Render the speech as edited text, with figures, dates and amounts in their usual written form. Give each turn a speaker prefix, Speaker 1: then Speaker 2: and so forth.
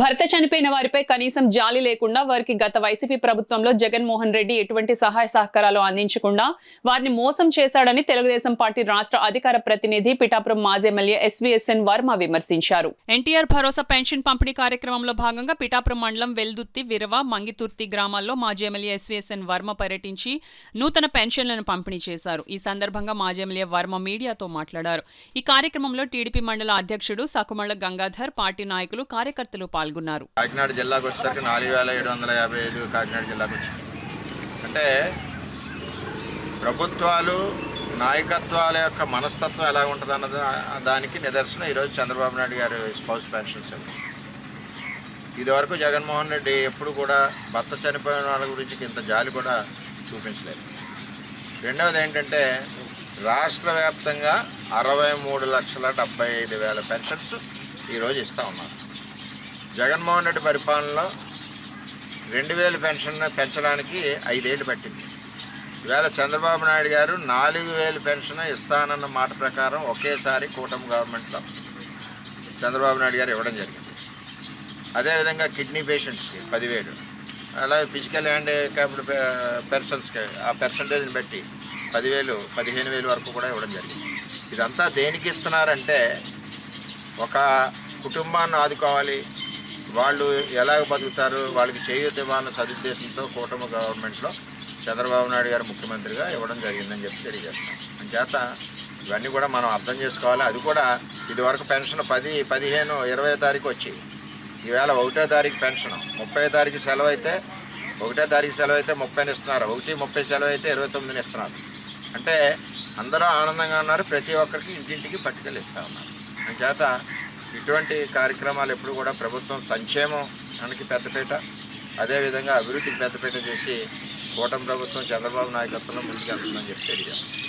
Speaker 1: భర్త చనిపోయిన వారిపై కనీసం జాలి లేకుండా వారికి గత వైసీపీ ప్రభుత్వంలో జగన్మోహన్ రెడ్డి ఎటువంటి సహాయ సహకారాలు అందించకుండా వారిని మోసం చేశాడని తెలుగుదేశం పార్టీ రాష్ట్ర అధికార ప్రతినిధి పిఠాపురం మాజీ ఎమ్మెల్యే ఎస్వీఎస్ఎన్ వర్మ విమర్శించారు. ఎన్టీఆర్ భరోసా పెన్షన్ పంపిణీ కార్యక్రమంలో భాగంగా పిఠాపురం మండలం వెల్దుర్తి, విరవ, మంగితుర్తి గ్రామాల్లో మాజీ ఎమ్మెల్యే ఎస్వీఎస్ఎన్ వర్మ పర్యటించి నూతన పెన్షన్లను పంపిణీ చేశారు. ఈ సందర్భంగా మాజీ ఎమ్మెల్యే వర్మ మీడియాతో మాట్లాడారు. ఈ కార్యక్రమంలో టీడీపీ మండల అధ్యక్షుడు సకుమళ్ల గంగాధర్, పార్టీ నాయకులు, కార్యకర్తలు పాల్గొన్నారు.
Speaker 2: కాకినాడ జిల్లాకు వచ్చేసరికి 4755 కాకినాడ జిల్లాకు వచ్చింది. అంటే ప్రభుత్వాలు, నాయకత్వాల యొక్క మనస్తత్వం ఎలా ఉంటుంది అన్నది దానికి నిదర్శనం ఈరోజు చంద్రబాబు నాయుడు గారు స్పౌస్ పెన్షన్స్. ఇదివరకు జగన్మోహన్ రెడ్డి ఎప్పుడు కూడా భర్త చనిపోయిన వాళ్ళ గురించి ఇంత జాలి కూడా చూపించలేదు. రెండవది ఏంటంటే రాష్ట్ర వ్యాప్తంగా 63,75,000 పెన్షన్స్ ఈరోజు ఇస్తూ ఉన్నారు. జగన్మోహన్ రెడ్డి పరిపాలనలో 2,000 పెన్షన్ పెంచడానికి 5 ఏళ్ళు పట్టింది. ఈవేళ చంద్రబాబు నాయుడు గారు 4,000 పెన్షన్ ఇస్తానన్న మాట ప్రకారం ఒకేసారి కూటమి గవర్నమెంట్లో చంద్రబాబు నాయుడు గారు ఇవ్వడం జరిగింది. అదేవిధంగా కిడ్నీ పేషెంట్స్కి 10,000, అలాగే ఫిజికల్ హ్యాండ్ క్యాప్డ్ పర్సన్స్కి ఆ పర్సంటేజ్ని బట్టి 10,000, 15,000 వరకు కూడా ఇవ్వడం జరిగింది. ఇదంతా దేనికి ఇస్తున్నారంటే ఒక కుటుంబాన్ని ఆదుకోవాలి, వాళ్ళు ఎలాగ బతుకుతారు, వాళ్ళకి చేయూత ఇవ్వాలన్న సదుద్దేశంతో కూటమి గవర్నమెంట్లో చంద్రబాబు నాయుడు గారు ముఖ్యమంత్రిగా ఇవ్వడం జరిగిందని చెప్పి తెలియజేస్తాం. అంచేత ఇవన్నీ కూడా మనం అర్థం చేసుకోవాలి. అది కూడా ఇదివరకు పెన్షన్ 10, 15, 20 తారీఖు వచ్చి ఈవేళ 1వ తారీఖు పెన్షన్, 30వ తారీఖు సెలవు అయితే 1వ తారీఖు సెలవు అయితే 30ని ఇస్తున్నారు, 1/30 సెలవు అయితే 29ని ఇస్తున్నారు. అంటే అందరూ ఆనందంగా ఉన్నారు, ప్రతి ఒక్కరికి ఇంటింటికి పట్టుకెళ్ళి ఇస్తూ ఉన్నారు. అంచేత ఇటువంటి కార్యక్రమాలు ఎప్పుడు కూడా ప్రభుత్వం సంక్షేమానికి పెద్దపీట, అదేవిధంగా అభివృద్ధికి పెద్దపీట చేసి కూటమి ప్రభుత్వం చంద్రబాబు నాయకత్వంలో ముందుకు వెళ్తుందని చెప్పి తెలియజేస్తాం.